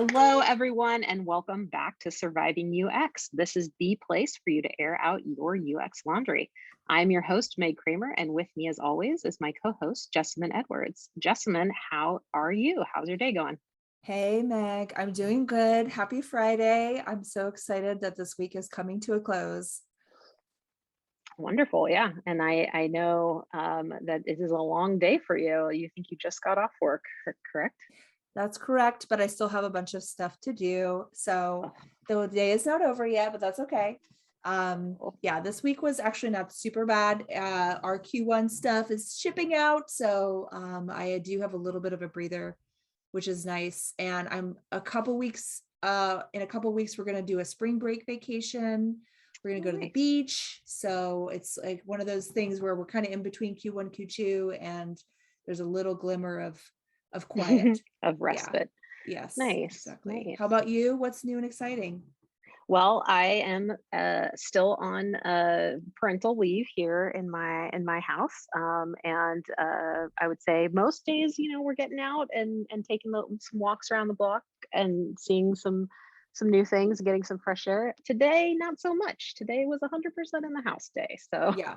Hello, everyone, and welcome back to Surviving UX. This is the place for you to air out your UX laundry. I'm your host, Meg Kramer, and with me, as always, is my co-host, Jessamyn Edwards. Jessamyn, how are you? How's your day going? Hey Meg, I'm doing good. Happy Friday. I'm so excited that this week is coming to a close. Wonderful, yeah. And I know that it is a long day for you. You think you just got off work, correct? That's correct, but I still have a bunch of stuff to do. So the day is not over yet, but that's okay. Oh, Yeah, this week was actually not super bad. Our Q1 stuff is shipping out, so I do have a little bit of a breather, which is nice. And I'm a couple weeks in a couple weeks we're going to do a spring break vacation. We're going to go to the nice. beach, so it's like one of those things where we're kind of in between Q1 Q2, and there's a little glimmer of quiet. Of Yeah. respite. Yes, Nice, exactly. How nice. about you? What's new and exciting? Well, I am still on parental leave here in my house, and I would say most days, we're getting out and taking some walks around the block and seeing some new things, getting some fresh air. Today, not so much. Today was 100% in the house day, so Yeah.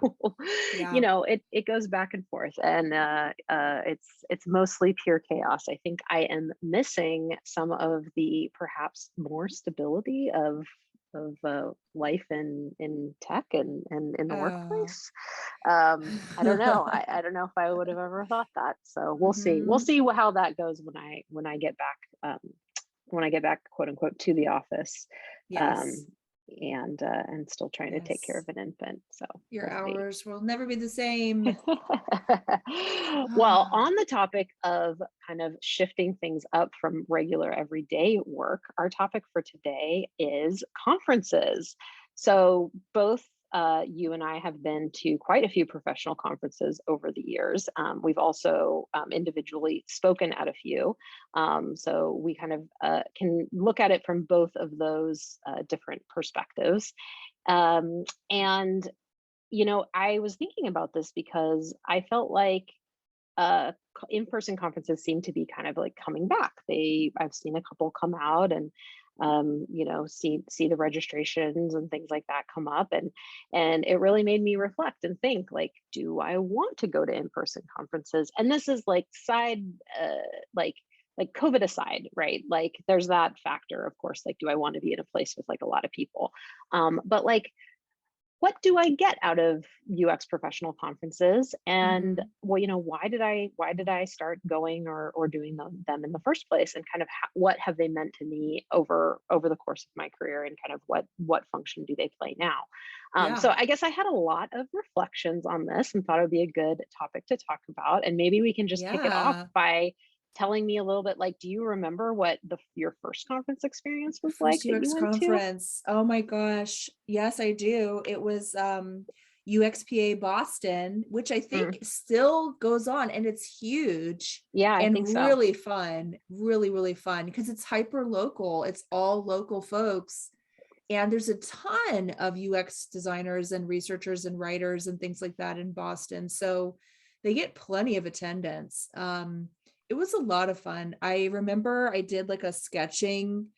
Yeah. it goes back and forth, and it's mostly pure chaos. I think I am missing some of the perhaps more stability of life in tech and in the Oh. workplace. I don't know. I don't know if I would have ever thought that. So we'll see. We'll Mhm. see how that goes when I get back, when I get back, quote unquote, to the office, Yes. um, and still trying to take care Yes. of an infant. So Your we'll see. hours will never be the same. Well, on the topic of kind of shifting things up from regular everyday work, our topic for today is conferences. So, both you and I have been to quite a few professional conferences over the years. We've also individually spoken at a few. So, we kind of can look at it from both of those different perspectives. And I was thinking about this because I felt like in-person conferences seem to be kind of like coming back. I've seen a couple come out and see the registrations and things like that come up, and it really made me reflect and think, like, do I want to go to in-person conferences? And this is like side like like COVID aside, right? Like there's that factor, of course, like do I want to be in a place with like a lot of people? But like what do I get out of UX professional conferences? And Mhm. well, why did I start going or doing them in the first place? And kind of what have they meant to me over the course of my career? And kind of what function do they play now? Yeah. So I guess I had a lot of reflections on this and thought it would be a good topic to talk about. And maybe we can just kick it off Yeah. by telling me a little bit, like, do you remember what your first conference experience was like First that you UX went to? conference. Oh my gosh. Yes, I do. It was UXPA Boston, which I think Mm, still goes on, and it's huge yeah, I think and so. really fun, really, really fun because it's hyper local. It's all local folks. And there's a ton of UX designers and researchers and writers and things like that in Boston. So they get plenty of attendance. It was a lot of fun. I remember I did like a sketching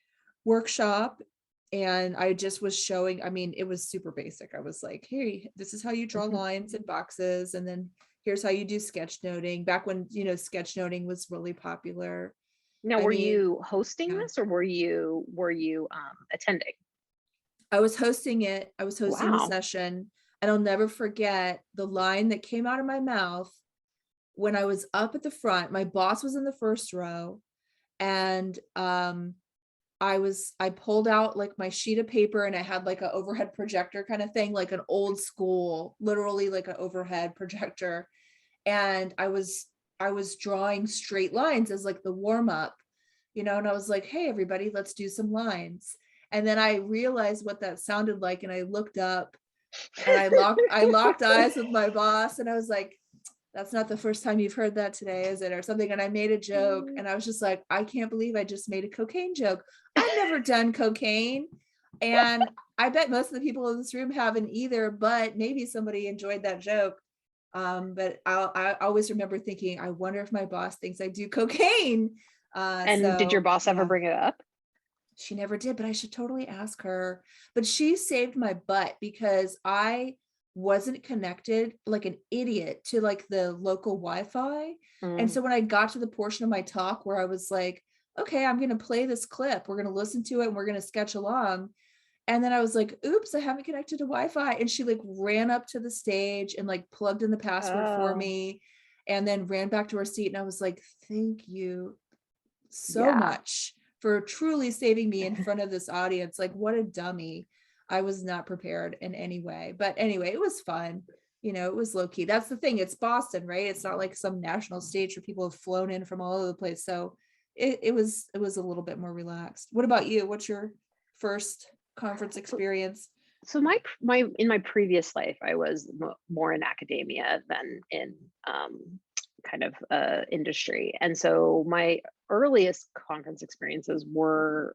workshop, and I just was showing, I mean, it was super basic. I was like, hey, this is how you draw Mhm. lines and boxes. And then here's how you do sketchnoting back when, sketchnoting was really popular. Now, I were mean, you hosting yeah. this or were you attending? I was hosting it. I was hosting the Wow. session, and I'll never forget the line that came out of my mouth when I was up at the front. My boss was in the first row, and I pulled out like my sheet of paper, and I had like an overhead projector kind of thing, like an old school, literally like an overhead projector. And I was drawing straight lines as like the warm up, and I was like, hey everybody, let's do some lines. And then I realized what that sounded like, and I looked up, and I locked eyes with my boss, and I was like, that's not the first time you've heard that today, is it? Or something. And I made a joke, and I was just like, I can't believe I just made a cocaine joke. I've never done cocaine. And I bet most of the people in this room haven't either, but maybe somebody enjoyed that joke. But I always remember thinking, I wonder if my boss thinks I do cocaine. And did your So boss ever yeah. bring it up? She never did, but I should totally ask her. But she saved my butt because I wasn't connected like an idiot to like the local Wi-Fi. And Mm. so when I got to the portion of my talk where I was like, okay, I'm going to play this clip, we're going to listen to it and we're going to sketch along. And then I was like, oops, I haven't connected to Wi-Fi. And she like ran up to the stage and like plugged in the password for Oh, me and then ran back to her seat. And I was like, thank you so yeah. much for truly saving me in front of this audience. Like, what a dummy. I was not prepared in any way. But anyway, it was fun. You know, it was low key. That's the thing. It's Boston, right? It's not like some national stage where people have flown in from all over the place. So it was a little bit more relaxed. What about you? What's your first conference So, experience? so my in my previous life, I was more in academia than in kind of industry, and so my earliest conference experiences were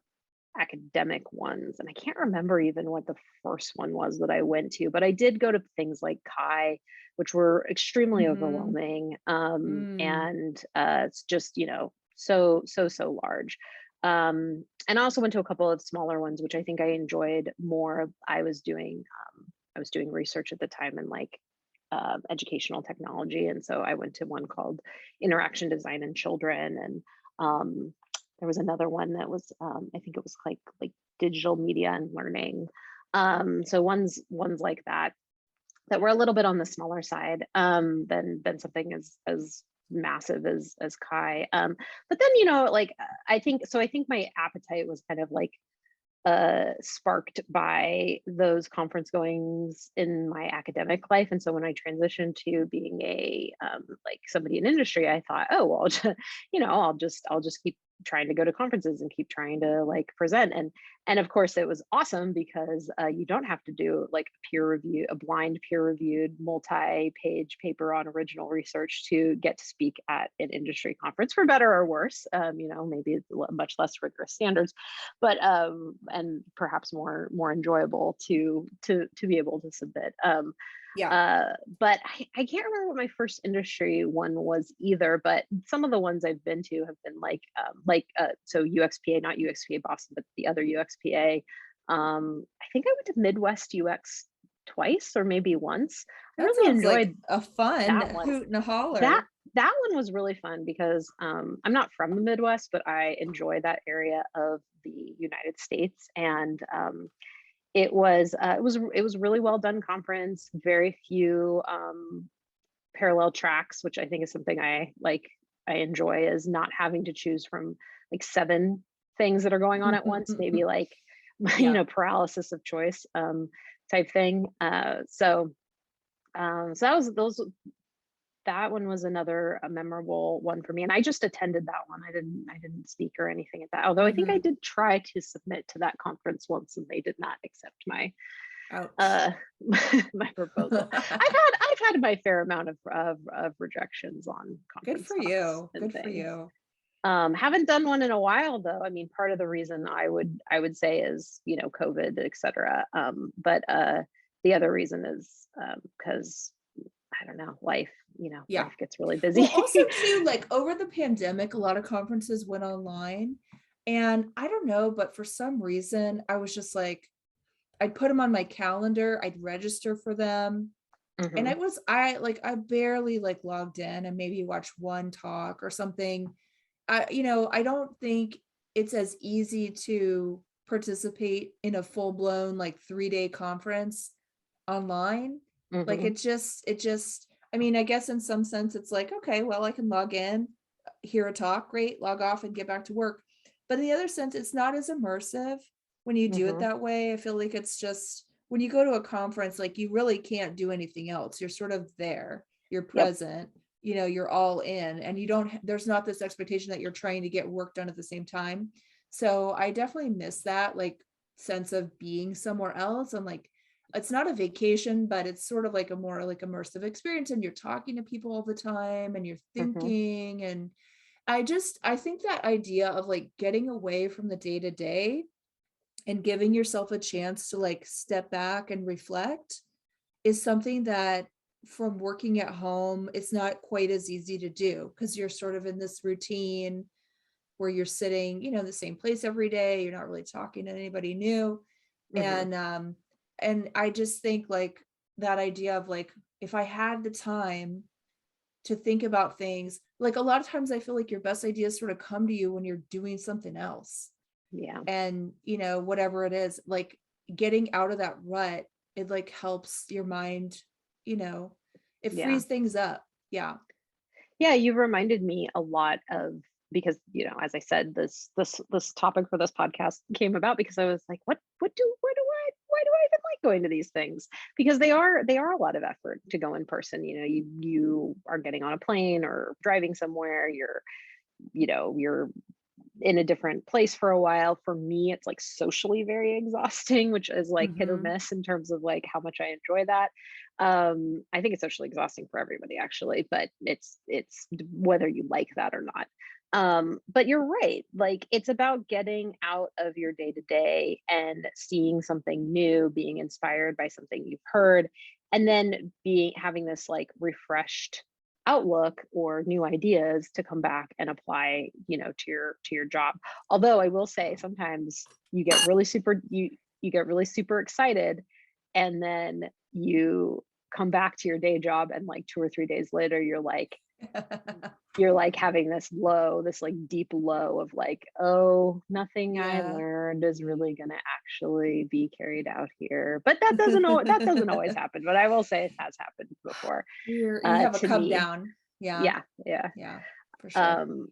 academic ones, and I can't remember even what the first one was that I went to, but I did go to things like Chi, which were extremely Mm-hmm. overwhelming, Mm. and it's just, so large. And I also went to a couple of smaller ones, which I think I enjoyed more. I was doing research at the time in like educational technology, and so I went to one called Interaction Design in Children, and um, there was another one that was, I think it was like digital media and learning. So ones like that were a little bit on the smaller side, than something as massive as Kai. But then, like, I think my appetite was kind of like sparked by those conference goings in my academic life. And so when I transitioned to being a like somebody in industry, I thought, oh well, I'll just keep trying to go to conferences and keep trying to like present. And of course it was awesome because you don't have to do like a blind peer reviewed multi-page paper on original research to get to speak at an industry conference, for better or worse. Maybe it's much less rigorous standards, but and perhaps more enjoyable to be able to submit. Yeah. But I can't remember what my first industry one was either, but some of the ones I've been to have been so UXPA, not UXPA Boston, but the other UXPA. I think I went to Midwest UX twice or maybe once. I That really sounds like enjoyed a fun that one. hoot and a That holler. that one was really fun because I'm not from the Midwest, but I enjoy that area of the United States, and it was really well done conference. Very few parallel tracks, which I think is something I like. I enjoy is not having to choose from like seven things that are going on at once. Maybe like Yeah. paralysis of choice type thing. So that one was another memorable one for me, and I just attended that one. I didn't speak or anything at that. Although I think I Hmm. did try to submit to that conference once, and they did not accept my Ouch. uh my proposal. I've had my fair amount of rejections on Good conference for talks you. and Good for things. you. Haven't done one in a while though. I mean, part of the reason I would say is, COVID, etc. But the other reason is because I don't know, Yeah. life gets really Well, busy. also too, like over the pandemic, a lot of conferences went online. And I don't know, but for some reason, I was just like, I'd put them on my calendar, I'd register for them. And Hmm. I barely like logged in and maybe watched one talk or something. I don't think it's as easy to participate in a full-blown like 3-day conference online. Like Hmm. I mean, I guess in some sense it's like, okay, well, I can log in, hear a talk, great, log off and get back to work. But in the other sense, it's not as immersive when you do it Hmm. that way. I feel like it's just when you go to a conference, like you really can't do anything else. You're sort of there, you're Yep. present, you're all in, and there's not this expectation that you're trying to get work done at the same time. So I definitely miss that like sense of being somewhere else. And like it's not a vacation, but it's sort of like a more like immersive experience, and you're talking to people all the time and you're Hmm. thinking. And I think that idea of like getting away from the day to day and giving yourself a chance to like step back and reflect is something that from working at home, it's not quite as easy to do because you're sort of in this routine. where you're sitting, in the same place every day. You're not really talking to anybody new. Hmm. And I just think like that idea of like, if I had the time to think about things, like a lot of times I feel like your best ideas sort of come to you when you're doing something else. Yeah. And whatever it is, like getting out of that rut, it like helps your mind, you know it Yeah. frees things up. Yeah. Yeah, you reminded me a lot of, because as I said, this topic for this podcast came about because I was like, why do I even like going to these things? Because they are a lot of effort to go in person. You are getting on a plane or driving somewhere. You're in a different place for a while. For me, it's like socially very exhausting, which is like hit or Hmm. miss in terms of like how much I enjoy that. I think it's socially exhausting for everybody actually, but it's whether you like that or not. But you're right. Like it's about getting out of your day to day and seeing something new, being inspired by something you've heard, and then being having this like refreshed outlook or new ideas to come back and apply to your job. Although I will say sometimes you get really super excited, and then you come back to your day job and like 2 or 3 days later you're like having this like deep low of like, oh, nothing I Yeah. learned is really going to actually be carried out here. But that doesn't always happen, but I will say it has happened before You have a to come me. down. Yeah. Yeah, yeah. Yeah, for sure. Um,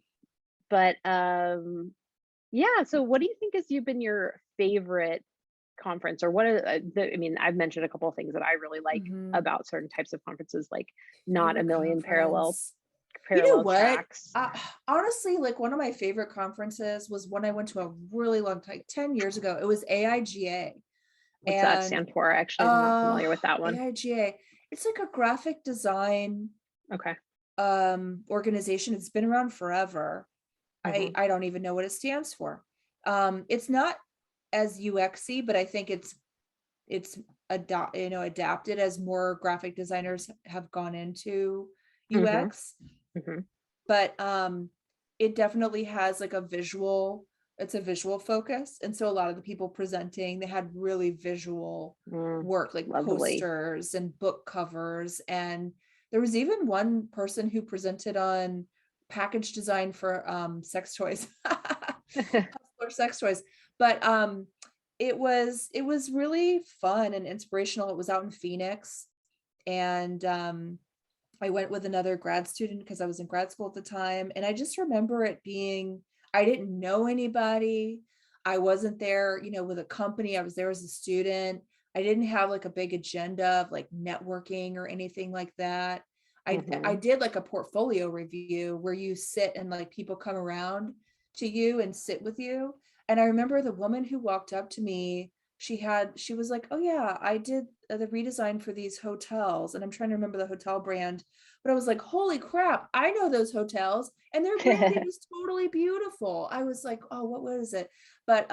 but yeah. So, what do you think has you been your favorite conference, or what are I mean, I've mentioned a couple of things that I really like Hmm. about certain types of conferences, like not a Favorite million parallel conference. You know parallel what? tracks. Honestly, like one of my favorite conferences was one I went to a really long time, 10 years ago. It was AIGA. What's that And stand for? I actually am not uh familiar with that one. AIGA, it's like a graphic design Okay. organization. It's been around forever. I Hmm. I don't even know what it stands for. It's not as UXy, but I think it's adapted as more graphic designers have gone into Hmm. UX. Hmm. But it definitely has like it's a visual focus. And so a lot of the people presenting, they had really visual Mm, work, like lovely. posters and book covers. And there was even one person who presented on package design for sex toys. Hustler sex toys. But it was really fun and inspirational. It was out in Phoenix. And I went with another grad student because I was in grad school at the time. And I just remember it being, I didn't know anybody. I wasn't there, with a company. I was there as a student. I didn't have like a big agenda of like networking or anything like that. I Hmm. did like a portfolio review where you sit and like people come around to you and sit with you. And I remember the woman who walked up to me, she was like, oh yeah, I did the redesign for these hotels. And I'm trying to remember the hotel brand, but I was like, holy crap, I know those hotels and their branding is totally beautiful. I was like, oh, what was it? But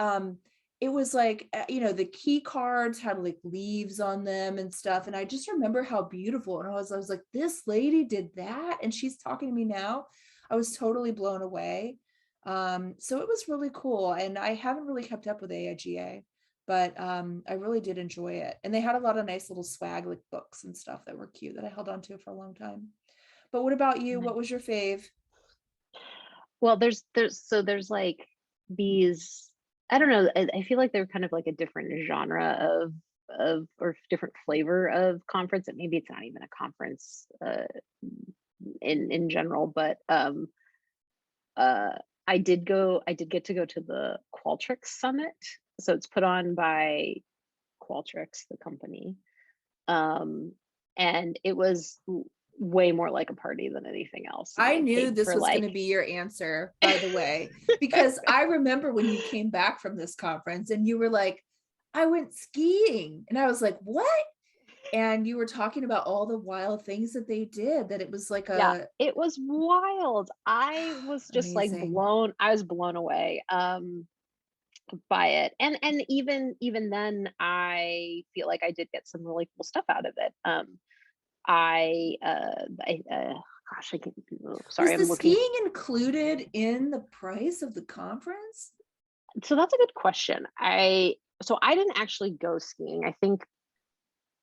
it was like, the key cards had like leaves on them and stuff. And I just remember how beautiful. And I was like, this lady did that. And she's talking to me now. I was totally blown away. So it was really cool. And I haven't really kept up with AIGA, but I really did enjoy it. And they had a lot of nice little swag, like books and stuff that were cute that I held on to for a long time. But what about you? What was your fave? Well, there's like these, I don't know, I feel like they're kind of like a different genre or different flavor of conference. And maybe it's not even a conference in general, but uh I did get to go to the Qualtrics Summit. So it's put on by Qualtrics, the company. Um and it was way more like a party than anything else. And I I knew paid this for was going like to be your answer, by the way, because I remember when you came back from this conference and you were like, I went skiing. And I was like, what? And you were talking about all the wild things that they did, that it was like yeah, a it was wild. I was just like amazing. I was blown away by it. And even then I feel like I did get some really cool stuff out of it. I gosh, I can, oh, Was sorry, the I'm looking. skiing included in the price of the conference? So that's a good question. So I didn't actually go skiing. I think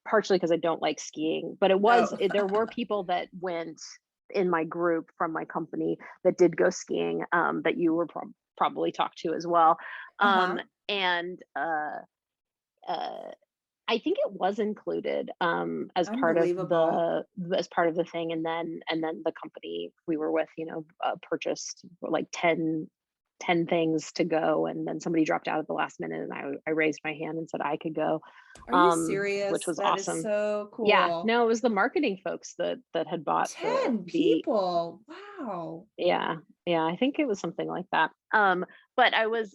partially because I don't like skiing, but Oh. there were people that went in my group from my company that did go skiing, that you were probably talked to as well. Um, Uh-huh. and uh, I think it was included, Unbelievable. as part of the thing, and then the company we were with, purchased like 10 things to go, and then somebody dropped out at the last minute, and I raised my hand and said I could go, Are you which serious? was That is awesome. so Yeah, cool. no, it was the marketing folks that had bought 10 the people. Wow. yeah, yeah, I think it was something like that. But I was,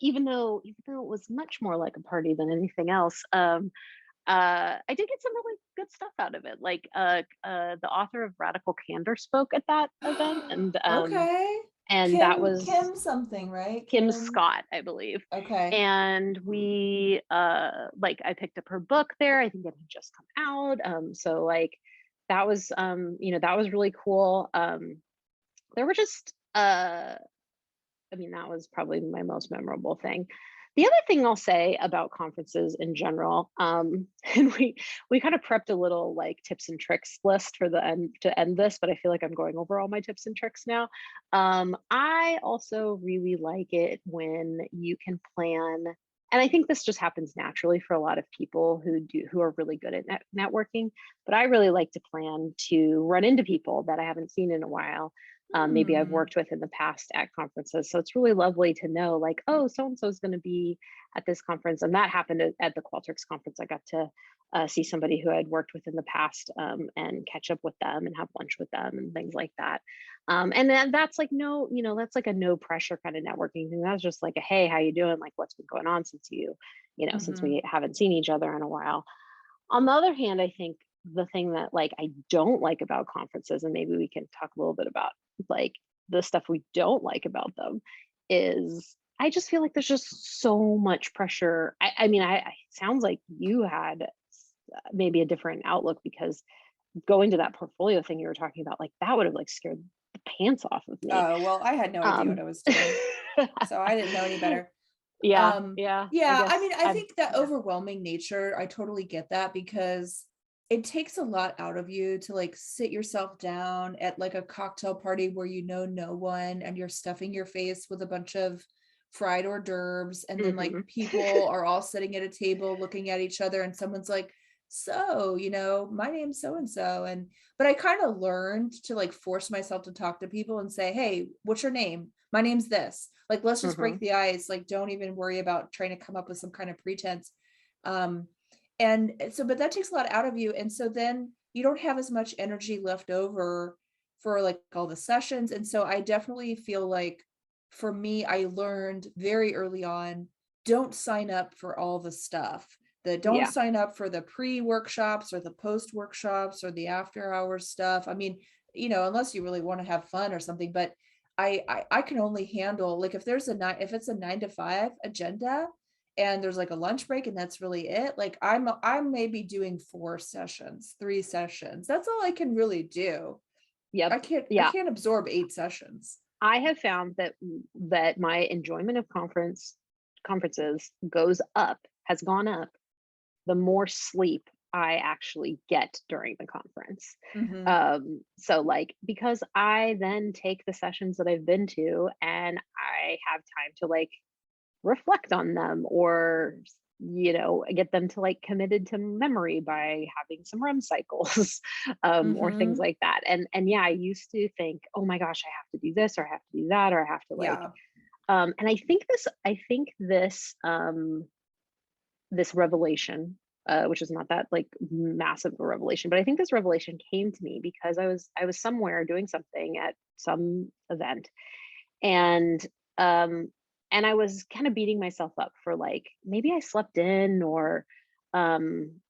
even though it was much more like a party than anything else, I did get some really good stuff out of it. Like, the author of Radical Candor spoke at that event, Okay. and that Kim was Kim something, right? Kim Kim. Scott, I believe. Okay. And we, like, I picked up her book there. I think it had just come out. So like that was, that was really cool. There were just, I mean, that was probably my most memorable thing. The other thing I'll say about conferences in general, and we kind of prepped a little like tips and tricks list for the end to end this, but I feel like I'm going over all my tips and tricks now. I also really like it when you can plan, and I think this just happens naturally for a lot of people who are really good at networking. But I really like to plan to run into people that I haven't seen in a while, maybe I've Hmm. worked with in the past at conferences. So it's really lovely to know, like, oh, so and so is going to be at this conference. And that happened at the Qualtrics conference. I got to see somebody who I'd worked with in the past, and catch up with them and have lunch with them and things like that. And then that's like no, that's like a no pressure kind of networking thing. That's just like a hey, how you doing? Like, what's been going on since since Hmm. we haven't seen each other in a while. On the other hand, I think the thing that like I don't like about conferences, and maybe we can talk a little bit about like the stuff we don't like about them, is I just feel like there's just so much pressure. I mean, it sounds like you had maybe a different outlook, because going to that portfolio thing you were talking about, like that would have like scared the pants off of me. Oh, well, I had no idea what Um, I was doing, so I didn't know any better. yeah, yeah, I Yeah, I guess mean, I I've think that yeah. overwhelming nature, I totally get that because it takes a lot out of you to like sit yourself down at like a cocktail party where you know no one and you're stuffing your face with a bunch of fried hors d'oeuvres, and then like Hmm. people are all sitting at a table looking at each other and someone's like, so, my name's so and so. And but I kind of learned to like force myself to talk to people and say, hey, what's your name? My name's this. Like, let's just break Hmm. the ice. Like, don't even worry about trying to come up with some kind of pretense. Um, and so, but that takes a lot out of you. And so then you don't have as much energy left over for like all the sessions. And so I definitely feel like for me, I learned very early on, don't sign up for all the stuff. Don't Yeah. sign up for the pre-workshops or the post-workshops or the after hours stuff. I mean, unless you really want to have fun or something, but I can only handle like if it's a 9 to 5 agenda and there's like a lunch break and that's really it. Like I'm maybe doing 4 sessions, 3 sessions. That's all I can really do. Yep. I Yeah. can't absorb 8 sessions. I have found that my enjoyment of conferences has gone up the more sleep I actually get during the conference. Hmm. So like, because I then take the sessions that I've been to and I have time to like reflect on them, or get them to like committed to memory by having some REM cycles, or things Hmm. like that. And yeah, I used to think, oh my gosh, I have to do this or I have to do that, or I have to like, Yeah. and I think this revelation, which is not that like massive of a revelation, but I think this revelation came to me because I was somewhere doing something at some event, and um and I was kind of beating myself up for like maybe I slept in, or um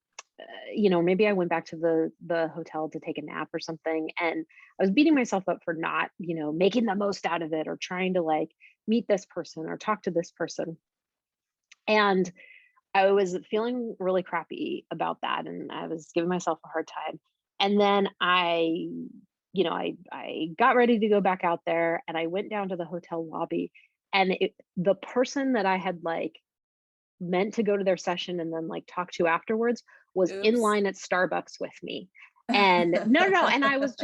maybe I went back to the hotel to take a nap or something, and I was beating myself up for not making the most out of it, or trying to like meet this person or talk to this person. And I was feeling really crappy about that, and I was giving myself a hard time. And then I got ready to go back out there, and I went down to the hotel lobby, and the person that I had like meant to go to their session and then like talk to afterwards was in Oops. line at Starbucks with me. And no, and I was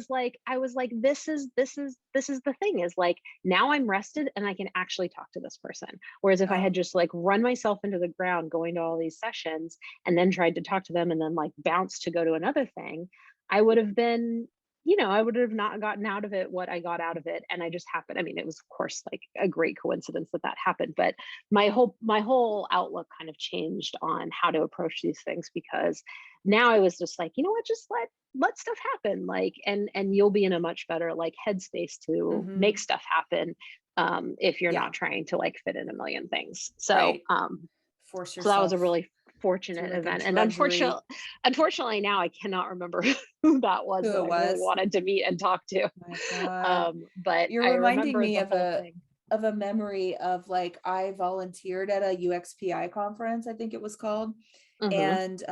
like, this is the thing, is like, now I'm rested and I can actually talk to this person. Whereas if I had Oh, just like run myself into the ground going to all these sessions and then tried to talk to them and then like bounce to go to another thing, I would have been, I would have not gotten out of it what I got out of it. And I just happened. I mean, it was of course like a great coincidence that that happened, but my whole outlook kind of changed on how to approach these things, because now I was just like, you know what, just let stuff happen, like, and you'll be in a much better like headspace to make mhm. stuff happen, if you're not Yeah, trying to like fit in a million things. So right. Force so that was a yourself really through fortunate like a event, and drudgery. unfortunately now I cannot remember who that was Who that it I really was. wanted to meet and talk to. My God. But You're I reminding remember me the of whole a thing. memory of like I volunteered at a UXPI conference, I think it was called. Hmm. And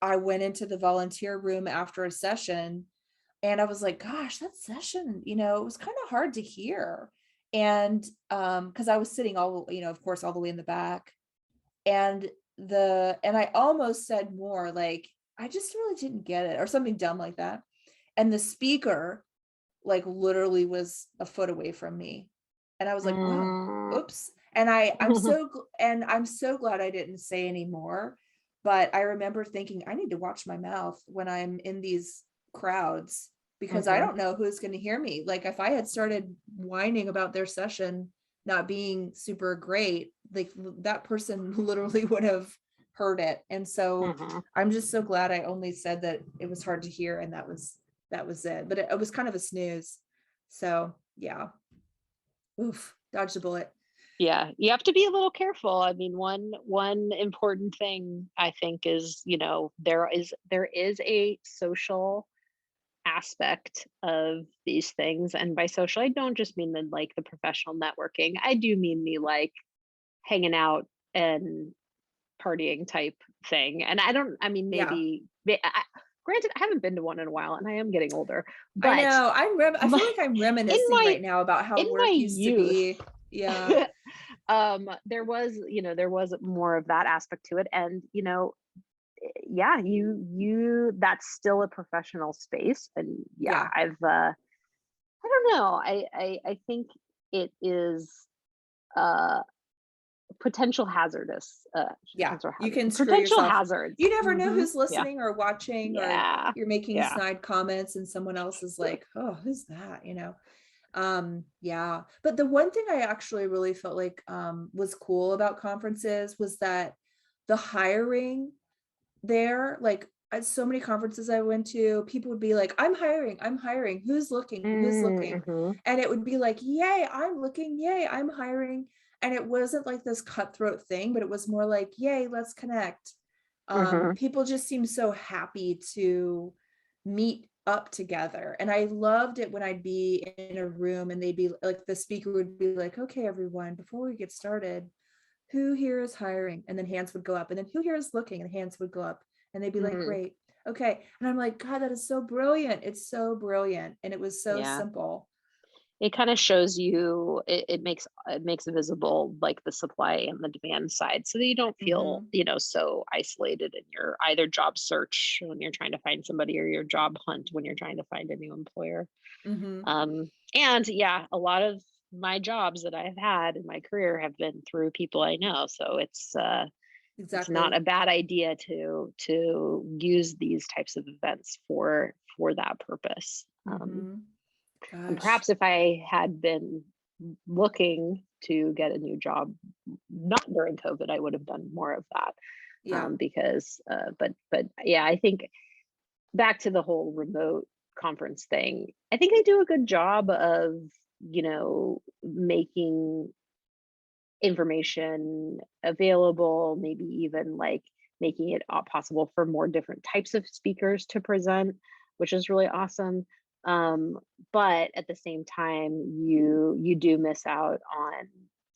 I went into the volunteer room after a session and I was like, gosh, that session, it was kind of hard to hear. And because I was sitting all, of course, all the way in the back. And I almost said more like, I just really didn't get it or something dumb like that. And the speaker like literally was a foot away from me. And I was like, whoa, Mm. oops. And I'm so glad I didn't say any more. But I remember thinking, I need to watch my mouth when I'm in these crowds because I Hmm. don't know who's going to hear me. Like if I had started whining about their session not being super great, like that person literally would have heard it. And so Hmm. I'm just so glad I only said that it was hard to hear and that was it. But it was kind of a snooze. So yeah. Oof, dodged a bullet. Yeah, you have to be a little careful. I mean, one important thing I think is, there is a social aspect of these things, and by social, I don't just mean the professional networking. I do mean the like hanging out and partying type thing. And I mean, Yeah. granted, I haven't been to one in a while, and I am getting older, I but know. I my, feel like I'm in reminiscing my right now about how in my work used to youth, be. Yeah. there was more of that aspect to it, and yeah, you that's still a professional space, and yeah, Yeah. I don't know, I think it is uh potential hazardous, Yeah. potential You hazard can screw potential yourself. hazards. You never know Hmm. who's Yeah, listening or watching, or yeah, you're making yeah. snide comments and someone else is like, oh, who's that? Yeah. But the one thing I actually really felt like was cool about conferences was that the hiring there, like at so many conferences I went to, people would be like, I'm hiring, who's looking? Mm-hmm. And it would be like, yay, I'm looking, yay, I'm hiring. And it wasn't like this cutthroat thing, but it was more like, yay, let's connect. Mm-hmm. People just seem so happy to meet up together. And I loved it when I'd be in a room and they'd be like, the speaker would be like, okay, everyone, before we get started, who here is hiring? And then hands would go up. And then who here is looking? And hands would go up. And they'd be like, Mm-hmm. great. Okay. And I'm like, God, that is so brilliant. It's so brilliant. And it was so Yeah, simple. it kind of shows you, it makes visible like the supply and the demand side, so that you don't feel, Hmm. so isolated in your either job search when you're trying to find somebody, or your job hunt when you're trying to find a new employer. Hmm. And yeah, a lot of my jobs that I've had in my career have been through people I know, so it's not Exactly. a bad idea to use these types of events for that purpose. Hmm. And Gosh. perhaps if I had been looking to get a new job, not during COVID, I would have done more of that. Yeah. Because, but yeah, I think back to the whole remote conference thing, I think I do a good job of, making information available, maybe even like making it possible for more different types of speakers to present, which is really awesome. Um, but at the same time, you do miss out on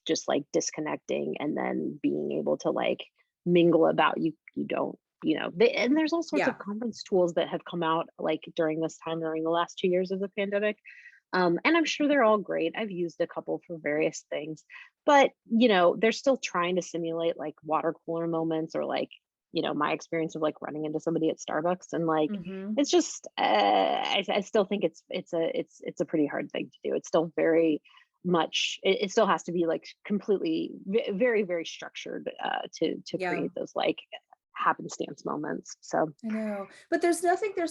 just like disconnecting and then being able to like mingle about, you don't and there's all sorts of Yeah. conference tools that have come out like during this time, during the last 2 years of the pandemic. And I'm sure they're all great. I've used a couple for various things, but they're still trying to simulate like water cooler moments, or like, my experience of like running into somebody at Starbucks, and like Hmm. it's just I still think it's a pretty hard thing to do. It's still very much it still has to be like completely very, very structured to Yeah. create those like happenstance moments. So I know. But there's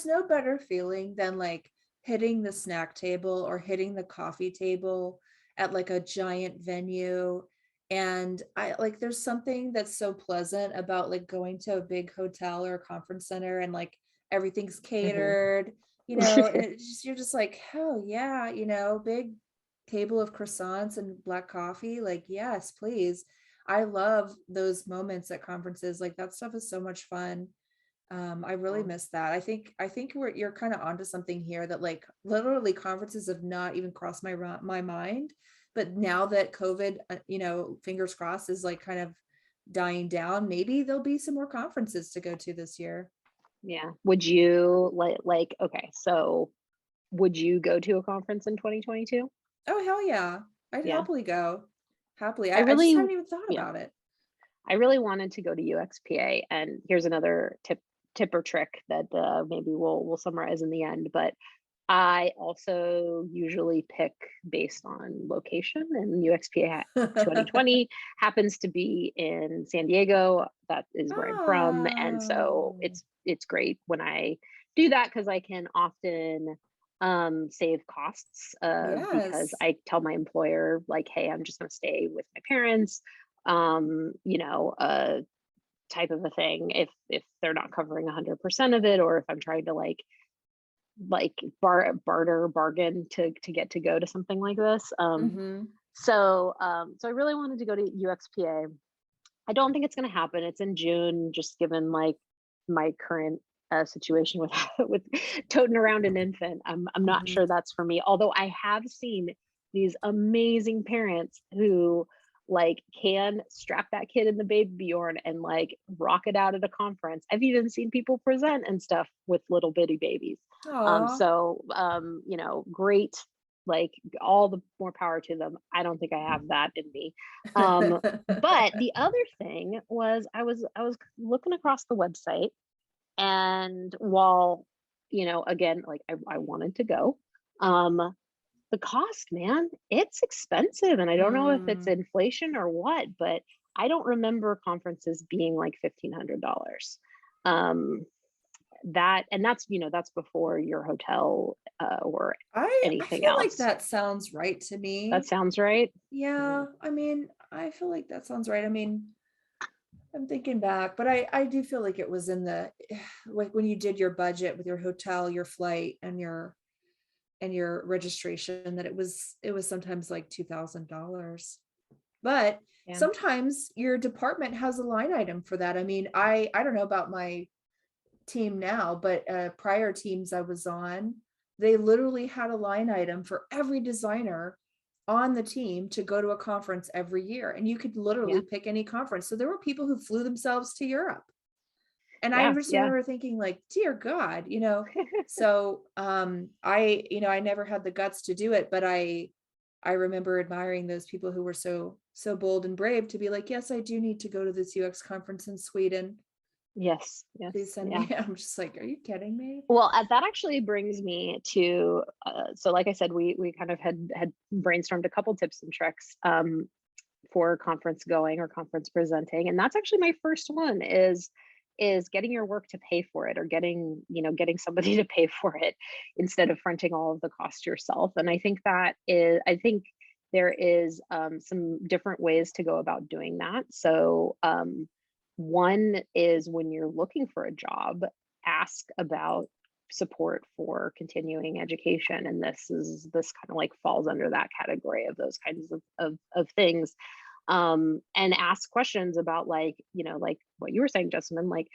no better feeling than like hitting the snack table or hitting the coffee table at like a giant venue. And I like there's something that's so pleasant about like going to a big hotel or a conference center and like everything's mhm. catered, and it's just you're just like, hell yeah, big table of croissants and black coffee. Like, yes, please. I love those moments at conferences. Like that stuff is so much fun. I really Yeah. miss that. I think you're kind of onto something here that like literally conferences have not even crossed my mind. But now that COVID, fingers crossed, is like kind of dying down, maybe there'll be some more conferences to go to this year. Yeah. Would you like okay, so would you go to a conference in 2022? Oh hell yeah. I'd Yeah. happily go. Happily. I I just really haven't even thought yeah. about it. I really wanted to go to UXPA, and here's another tip or trick that maybe we'll summarize in the end. But I also usually pick based on location, and UXPA 2020 happens to be in San Diego. That is where I'm from, and so Oh, it's great when I do that because I can often save costs because yes. I tell my employer like, hey, I'm just going to stay with my parents, type of a thing, if they're not covering 100% of it, or if I'm trying to like barter bargain to get to go to something like this. Hmm. So I really wanted to go to UXPA. I don't think it's going to happen. It's in June, just given like my current situation with with toting around an infant. I'm not Hmm. sure that's for me. Although I have seen these amazing parents who like can strap that kid in the baby Bjorn and like rock it out at a conference. I've even seen people present and stuff with little bitty babies. Aw. Great, like all the more power to them. I don't think I have that in me. But the other thing was I was looking across the website, and while again, like I wanted to go, um the cost, man, it's expensive, and I don't know if it's Mm. inflation or what, but I don't remember conferences being like $1,500. um that's before your hotel or I anything feel like else. that sounds right to That me. sounds right. Yeah, Mm, I mean, I feel like that sounds right. I mean, I'm thinking back, but I do feel like it was in the like when you did your budget with your hotel, your flight, and your registration, that it was sometimes like $2,000. But yeah. sometimes your department has a line item for that. I mean, I don't know about my team now, but prior teams I was on, they literally had a line item for every designer on the team to go to a conference every year. And you could Yeah. literally pick any conference. So there were people who flew themselves to Europe. And I Yeah. just Yeah. remember thinking, like, dear God, So I never had the guts to do it, but I remember admiring those people who were so bold and brave to be like, yes, I do need to go to this UX conference in Sweden. Yes. Please Yes. send Yeah. me. I'm just like, are you kidding me? Well, that actually brings me to so like I said, we kind of had brainstormed a couple tips and tricks for conference going or conference presenting, and that's actually my first one is getting your work to pay for it, or getting somebody to pay for it instead of fronting all of the cost yourself. And I think there is some different ways to go about doing that. So one is when you're looking for a job, ask about support for continuing education, and this kind of like falls under that category of those kinds of things. And ask questions about like what you were saying, Jessamyn, like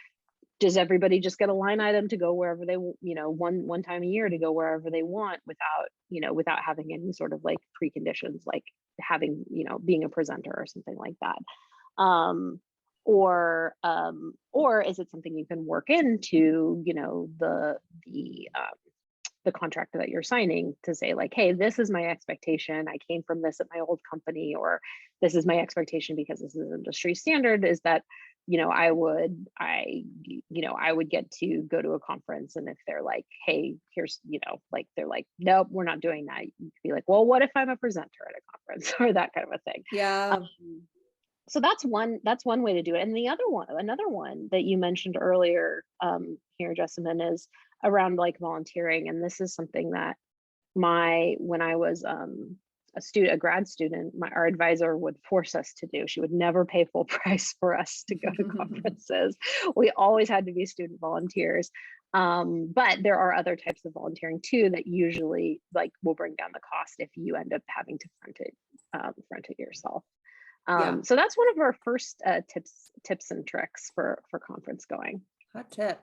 does everybody just get a line item to go wherever they one time a year to go wherever they want without having any sort of like preconditions, like having being a presenter or something like that. um or is it something you can work into, the contract that you're signing to say like, hey, this is my expectation. I came from this at my old company, or this is my expectation because this is industry standard, is that, I would get to go to a conference. And if they're like, hey, here's, like, they're like, nope, we're not doing that. You could be like, well, what if I'm a presenter at a conference or that kind of a thing. Yeah. So that's one way to do it. And another one that you mentioned earlier, here, Jessamyn, is around like volunteering. And this is something that when I was a grad student, our advisor would force us to do. She would never pay full price for us to go to conferences. We always had to be student volunteers. But there are other types of volunteering too that usually like will bring down the cost if you end up having to front it yourself. Yeah. So that's one of our first tips and tricks for conference going. Hot tip.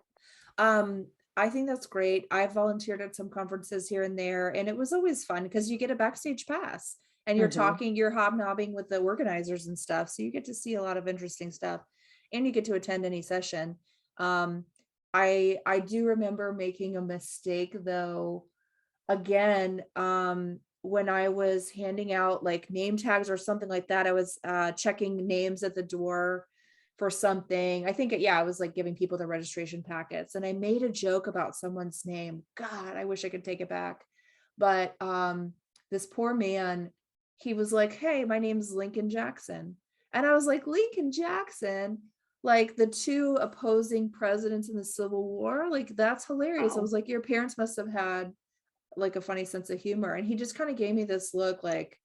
I think that's great. I've volunteered at some conferences here and there, and it was always fun because you get a backstage pass and Mhm. you're hobnobbing with the organizers and stuff. So you get to see a lot of interesting stuff and you get to attend any session. Um, I do remember making a mistake though, again, when I was handing out like name tags or something like that. I was checking names at the door for something. I think, yeah, I was like giving people the registration packets, and I made a joke about someone's name. God, I wish I could take it back. But this poor man, he was like, hey, my name's Lincoln Jackson. And I was like, Lincoln Jackson? Like the two opposing presidents in the Civil War? Like, that's hilarious. I Wow. was like, your parents must have had like a funny sense of humor. And he just kind of gave me this look like,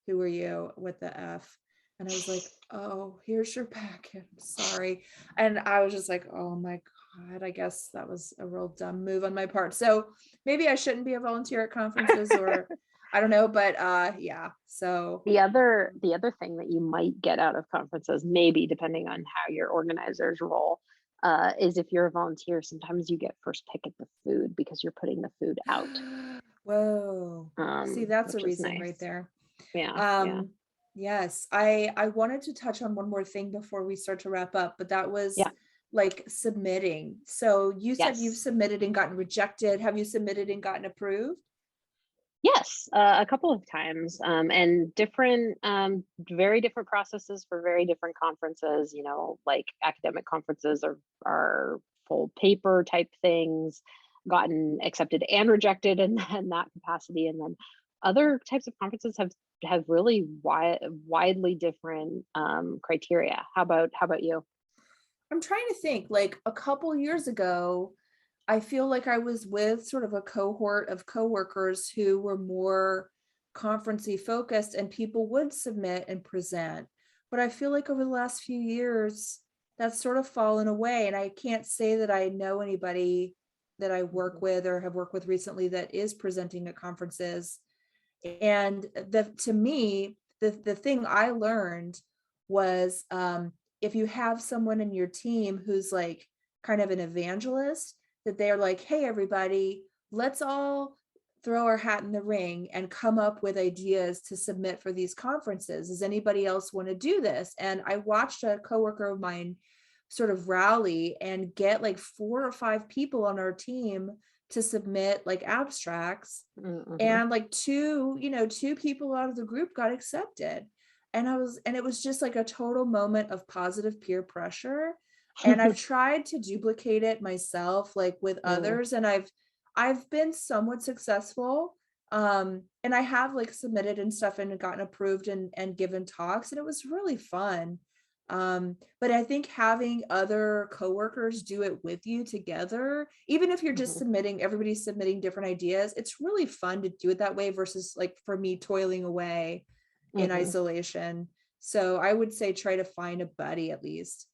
who are you with the F? And I was like, oh, here's your packet. I'm sorry. And I was just like, oh my God, I guess that was a real dumb move on my part. So maybe I shouldn't be a volunteer at conferences, or I don't know, but yeah. So The other thing that you might get out of conferences, maybe depending on how your organizers roll, is if you're a volunteer, sometimes you get first pick at the food because you're putting the food out, whoa. See, that's a which is reason right nice. there. Yeah, yeah, Um, yes, I wanted to touch on one more thing before we start to wrap up, but that was yeah. like submitting. So you said you've Yes. submitted and gotten rejected. Have you submitted and gotten approved? Yes, a couple of times, and very different processes for very different conferences. Like academic conferences are full paper type things, gotten accepted and rejected in that capacity, and then other types of conferences have really widely different criteria. How about you? I'm trying to think, like a couple years ago, I feel like I was with sort of a cohort of coworkers who were more conferencey focused, and people would submit and present. But I feel like over the last few years, that's sort of fallen away. And I can't say that I know anybody that I work Mhm. with or have worked with recently that is presenting at conferences. And to me, the thing I learned was, if you have someone in your team who's like kind of an evangelist, that they're like, hey, everybody, let's all throw our hat in the ring and come up with ideas to submit for these conferences. Does anybody else want to do this? And I watched a coworker of mine sort of rally and get like 4 or 5 people on our team to submit like abstracts, Mm-hmm. and like two people out of the group got accepted. And it was just like a total moment of positive peer pressure. And I've tried to duplicate it myself, like with Mm, others, and I've been somewhat successful. And I have like submitted and stuff and gotten approved and given talks, and it was really fun. But I think having other coworkers do it with you together, even if you're just mhm, submitting, everybody's submitting different ideas, it's really fun to do it that way versus like for me toiling away in mhm. isolation. So I would say try to find a buddy at least.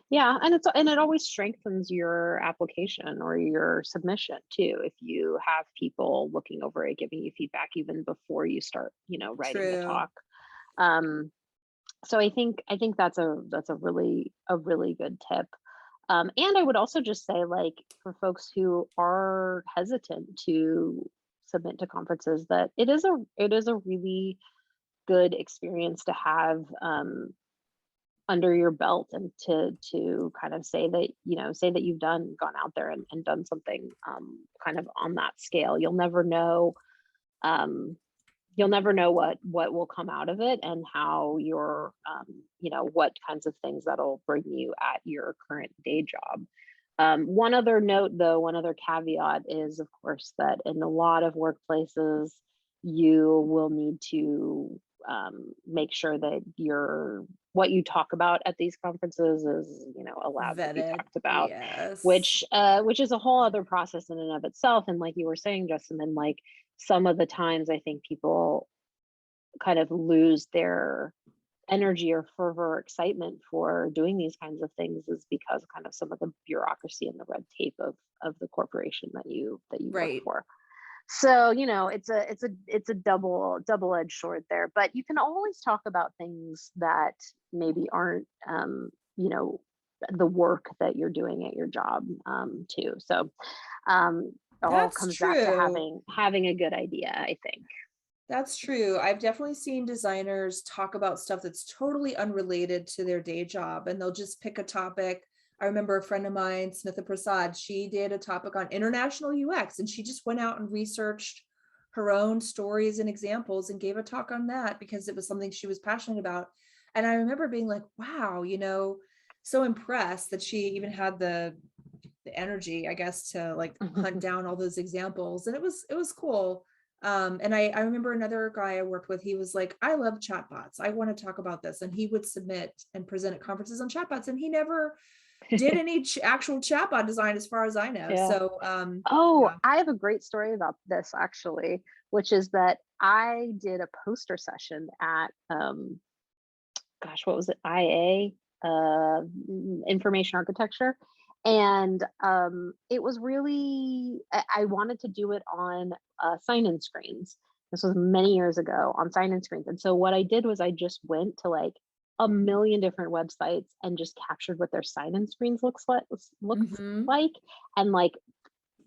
Yeah, and it always strengthens your application or your submission too if you have people looking over it, giving you feedback even before you start, writing the True. talk. Um, so I think that's a really good tip. And I would also just say, like, for folks who are hesitant to submit to conferences, that it is a really good experience to have. under your belt, and to kind of say that, say that you've gone out there and done something kind of on that scale. Um, you'll never know what will come out of it, and how what kinds of things that'll bring you at your current day job. One other note, though, one other caveat is, of course, that in a lot of workplaces, you will need to make sure that what you talk about at these conferences is, allowed to be Vetted. talked about, Yes. which is a whole other process in and of itself. And like you were saying, Justin, and like some of the times I think people kind of lose their energy or fervor or excitement for doing these kinds of things, is because kind of some of the bureaucracy and the red tape of the corporation that you work Right. for. So, it's a double-edged sword there, but you can always talk about things that maybe aren't the work that you're doing at your job, too. So it all That's comes back to true. having a good idea, I think. That's true. I've definitely seen designers talk about stuff that's totally unrelated to their day job, and they'll just pick a topic. I remember a friend of mine, Smitha Prasad, she did a topic on international UX, and she just went out and researched her own stories and examples and gave a talk on that because it was something she was passionate about. And I remember being like, wow, so impressed that she even had the energy, I guess, to like hunt down all those examples. And it was cool. And I remember another guy I worked with, he was like, I love chatbots. I want to talk about this. And he would submit and present at conferences on chatbots. And he never did any actual chatbot design as far as I know. Yeah. So Oh, yeah. I have a great story about this, actually, which is that I did a poster session at gosh, what was it? Information architecture. And it was really, I wanted to do it on sign-in screens. This was many years ago, on sign-in screens. And so what I did was I just went to like a million different websites and just captured what their sign-in screens looks Mhm. like, and like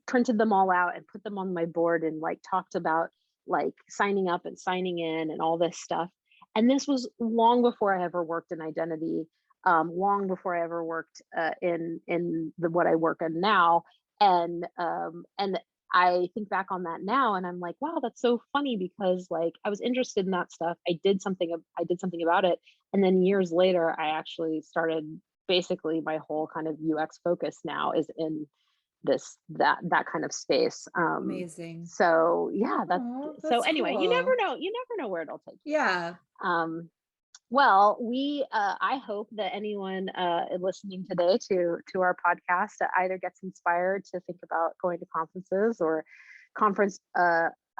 printed them all out and put them on my board, and like talked about like signing up and signing in and all this stuff. And this was long before I ever worked in identity, long before I ever worked in the what I work in now. And I think back on that now, and I'm like, wow, that's so funny, because like I was interested in that stuff. I did something about it, and then years later, I actually started, basically my whole kind of UX focus now is in that kind of space. Amazing. So yeah, Oh, so that's anyway, cool. you never know where it'll take you. Yeah. um well, I hope that anyone listening today to our podcast either gets inspired to think about going to conferences, or conference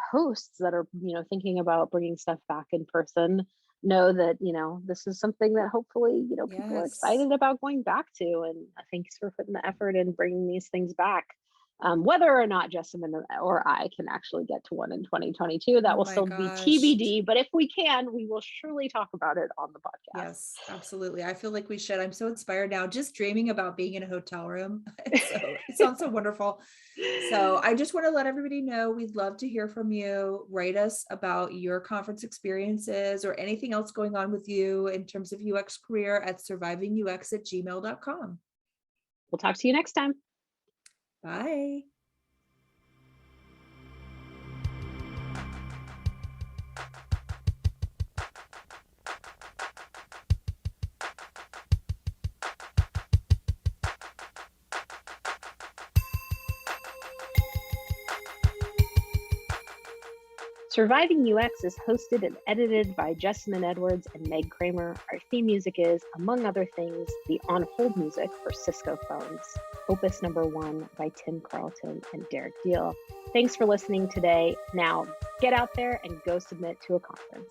hosts that are thinking about bringing stuff back in person, know that this is something that hopefully people are Yes. excited about going back to. And thanks for putting the effort in bringing these things back. Whether or not Jessamyn or I can actually get to one in 2022, that Oh will my still be gosh. TBD. But if we can, we will surely talk about it on the podcast. Yes, absolutely. I feel like we should. I'm so inspired now, just dreaming about being in a hotel room. It sounds so wonderful. So I just want to let everybody know we'd love to hear from you. Write us about your conference experiences or anything else going on with you in terms of UX career at survivingux@gmail.com. We'll talk to you next time. Bye. Surviving UX is hosted and edited by Jessamyn Edwards and Meg Kramer. Our theme music is, among other things, the on hold music for Cisco phones, Opus number 1 by Tim Carlton and Derek Deal. Thanks for listening today. Now get out there and go submit to a conference.